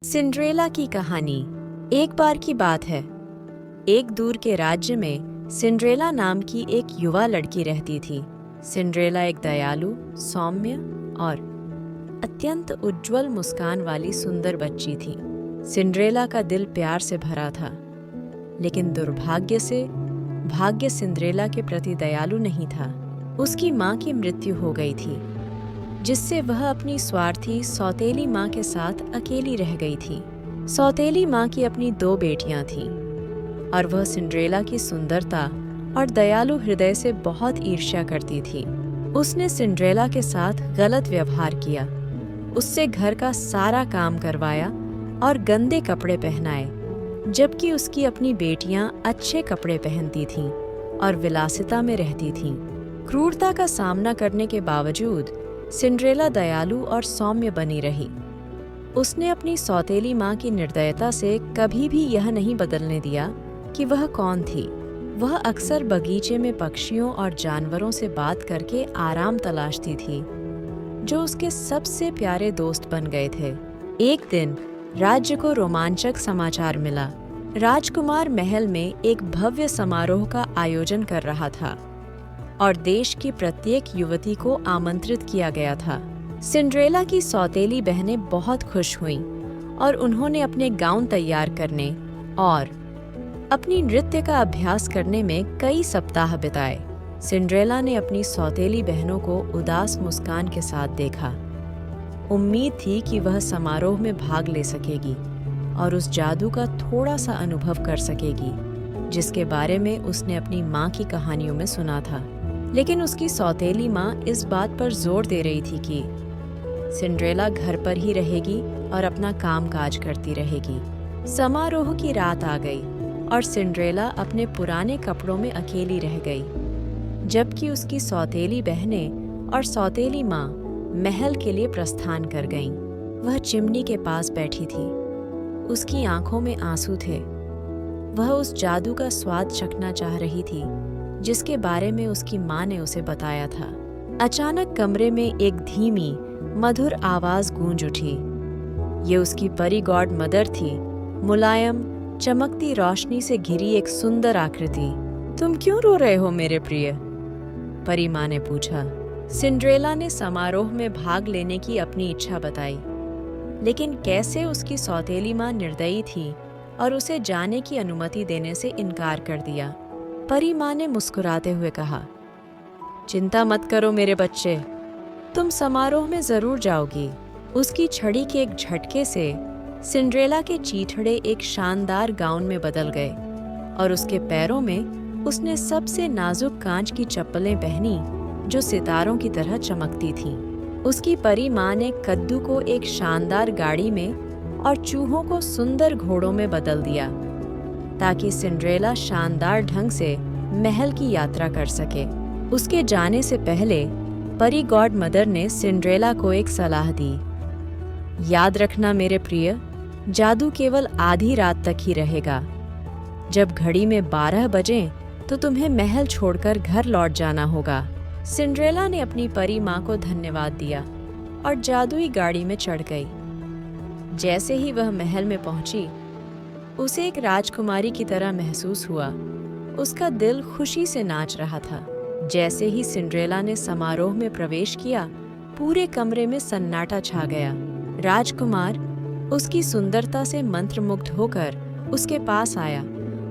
Cinderella की कहानी। एक बार की बात है, एक दूर के राज्य में सिंड्रेला नाम की एक युवा लड़की रहती थी। सिंड्रेला एक दयालु, सौम्य और अत्यंत उज्जवल मुस्कान वाली सुंदर बच्ची थी। सिंड्रेला का दिल प्यार से भरा था, लेकिन दुर्भाग्य से भाग्य सिंड्रेला के प्रति दयालु नहीं था। उसकी माँ की मृत्यु हो गई थी, जिससे वह अपनी स्वार्थी सौतेली माँ के साथ अकेली रह गई थी। सौतेली माँ की अपनी 2 बेटियां थीं और वह सिंड्रेला की सुंदरता और दयालु हृदय से बहुत ईर्ष्या करती थी। उसने सिंड्रेला के साथ गलत व्यवहार किया, उससे घर का सारा काम करवाया और गंदे कपड़े पहनाए, जबकि उसकी अपनी बेटियां अच्छे कपड़े पहनती थीं और विलासिता में रहती थीं। क्रूरता का सामना करने के बावजूद सिंड्रेला दयालु और सौम्य बनी रही। उसने अपनी सौतेली माँ की निर्दयता से कभी भी यह नहीं बदलने दिया कि वह कौन थी। वह अक्सर बगीचे में पक्षियों और जानवरों से बात करके आराम तलाशती थी, जो उसके सबसे प्यारे दोस्त बन गए थे। एक दिन राज्य को रोमांचक समाचार मिला। राजकुमार महल में एक भव्य समारोह का आयोजन कर रहा था और देश की प्रत्येक युवती को आमंत्रित किया गया था। सिंड्रेला की सौतेली बहनें बहुत खुश हुईं और उन्होंने अपने गाउन तैयार करने और अपनी नृत्य का अभ्यास करने में कई सप्ताह बिताए। सिंड्रेला ने अपनी सौतेली बहनों को उदास मुस्कान के साथ देखा। उम्मीद थी कि वह समारोह में भाग ले सकेगी और उस जादू का थोड़ा सा अनुभव कर सकेगी, जिसके बारे में उसने अपनी माँ की कहानियों में सुना था। लेकिन उसकी सौतेली माँ इस बात पर जोर दे रही थी कि सिंड्रेला घर पर ही रहेगी और अपना काम काज करती रहेगी। समारोह की रात आ गई और सिंड्रेला अपने पुराने कपड़ों में अकेली रह गई, जबकि उसकी सौतेली बहनें और सौतेली माँ महल के लिए प्रस्थान कर गईं। वह चिमनी के पास बैठी थी, उसकी आंखों में आंसू थे। वह उस जादू का स्वाद चखना चाह रही थी जिसके बारे में उसकी माँ ने उसे बताया था। अचानक कमरे में एक धीमी, मधुर आवाज गूंज उठी। ये उसकी परी गॉड मदर थी, मुलायम, चमकती रोशनी से घिरी एक सुंदर आकृति। तुम क्यों रो रहे हो मेरे प्रिय? परी माँ ने पूछा। सिंड्रेला ने समारोह में भाग लेने की अपनी इच्छा बताई, लेकिन कैसे उसकी सौतेली माँ निर्दयी थी और उसे जाने की अनुमति देने से इनकार कर दिया। परी माँ ने मुस्कुराते हुए कहा, चिंता मत करो मेरे बच्चे, तुम समारोह में जरूर जाओगी। उसकी छड़ी के एक झटके से सिंड्रेला के चीथड़े एक शानदार गाउन में बदल गए और उसके पैरों में उसने सबसे नाजुक कांच की चप्पलें पहनी जो सितारों की तरह चमकती थीं। उसकी परी माँ ने कद्दू को एक शानदार गाड़ी में और चूहों को सुंदर घोड़ों में बदल दिया, ताकि सिंड्रेला शानदार ढंग से महल की यात्रा कर सके। उसके जाने से पहले परी गॉड मदर ने सिंड्रेला को एक सलाह दी। याद रखना मेरे प्रिय, जादू केवल आधी रात तक ही रहेगा। जब घड़ी में 12 बजे तो तुम्हें महल छोड़कर घर लौट जाना होगा। सिंड्रेला ने अपनी परी माँ को धन्यवाद दिया और जादुई गाड़ी में चढ़ गई। जैसे ही वह महल में पहुंची, उसे एक राजकुमारी की तरह महसूस हुआ। उसका दिल खुशी से नाच रहा था। जैसे ही सिंड्रेला ने समारोह में प्रवेश किया, पूरे कमरे में सन्नाटा छा गया। राजकुमार उसकी सुंदरता से मंत्रमुग्ध होकर उसके पास आया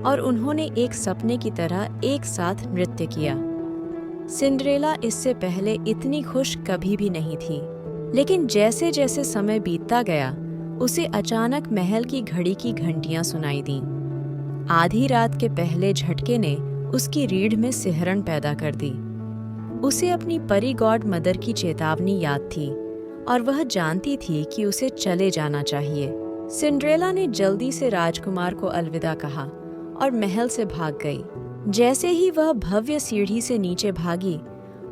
और उन्होंने एक सपने की तरह एक साथ नृत्य किया। सिंड्रेला इससे पहले इतनी खुश कभी भी नहीं थी, लेकिन जैसे जैसे समय बीतता गया, उसे अचानक महल की घड़ी की घंटियां सुनाई दीं। आधी रात के पहले झटके ने उसकी रीढ़ में सिहरन पैदा कर दी। उसे अपनी परी गॉड मदर की चेतावनी याद थी और वह जानती थी कि उसे चले जाना चाहिए। सिंड्रेला ने जल्दी से राजकुमार को अलविदा कहा और महल से भाग गई। जैसे ही वह भव्य सीढ़ी से नीचे भागी,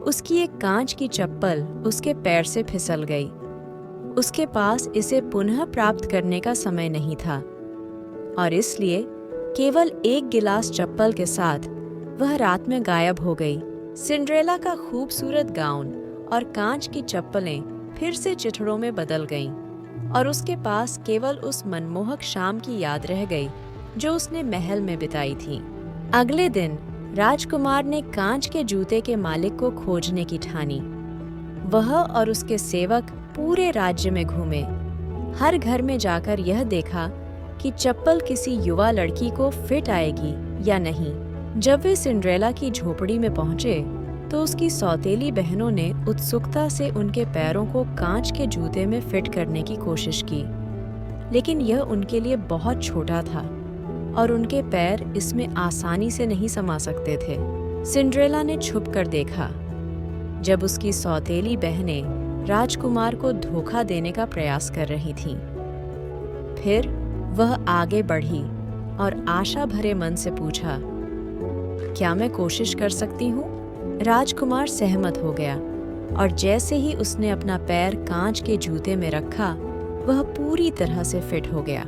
उसकी एक कांच की चप्पल उसके पैर से फिसल गई। उसके पास इसे पुनः प्राप्त करने का समय नहीं था और इसलिए केवल एक गिलास चप्पल के साथ वह रात में गायब हो गई। सिंड्रेला का खूबसूरत गाउन और कांच की चप्पलें फिर से चिथड़ों में बदल गईं और उसके पास केवल उस मनमोहक शाम की याद रह गई जो उसने महल में बिताई थी। अगले दिन राजकुमार ने कांच के जूते के मालिक को खोजने की ठानी। वह और उसके सेवक पूरे राज्य में घूमे। हर घर में जाकर यह देखा कि चप्पल किसी युवा लड़की को फिट आएगी या नहीं। जब वे सिंड्रेला की झोपड़ी में पहुंचे तो उसकी सौतेली बहनों ने उत्सुकता से उनके पैरों को कांच के जूते में फिट करने की कोशिश की, लेकिन यह उनके लिए बहुत छोटा था और उनके पैर इसमें आसानी से नहीं समा सकते थे। सिंड्रेला ने छुपकर देखा जब उसकी सौतेली बहनें राजकुमार को धोखा देने का प्रयास कर रही थीं। फिर वह आगे बढ़ी और आशा भरे मन से पूछा, क्या मैं कोशिश कर सकती हूँ? राजकुमार सहमत हो गया और जैसे ही उसने अपना पैर कांच के जूते में रखा, वह पूरी तरह से फिट हो गया।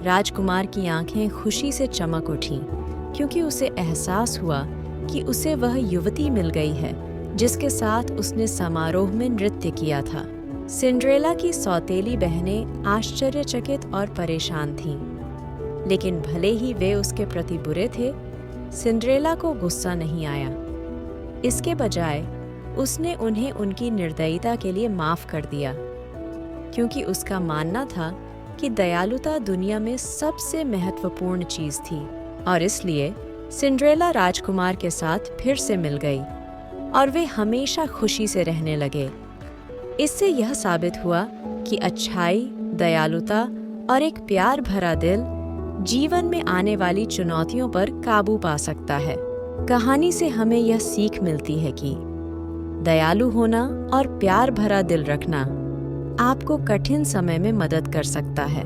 राजकुमार की आंखें खुशी से चमक उठीं क्योंकि उसे एहसास हुआ कि उसे वह युवती मिल गई है जिसके साथ उसने समारोह में नृत्य किया था। सिंड्रेला की सौतेली बहनें आश्चर्यचकित और परेशान थीं, लेकिन भले ही वे उसके प्रति बुरे थे, सिंड्रेला को गुस्सा नहीं आया। इसके बजाय उसने उन्हें उनकी निर्दयता के लिए माफ कर दिया, क्योंकि उसका मानना था कि दयालुता दुनिया में सबसे महत्वपूर्ण चीज थी। और इसलिए सिंड्रेला राजकुमार के साथ फिर से मिल गई और वे हमेशा खुशी से रहने लगे। इससे यह साबित हुआ कि अच्छाई, दयालुता और एक प्यार भरा दिल जीवन में आने वाली चुनौतियों पर काबू पा सकता है। कहानी से हमें यह सीख मिलती है कि दयालु होना और प्यार भरा दिल रखना आपको कठिन समय में मदद कर सकता है।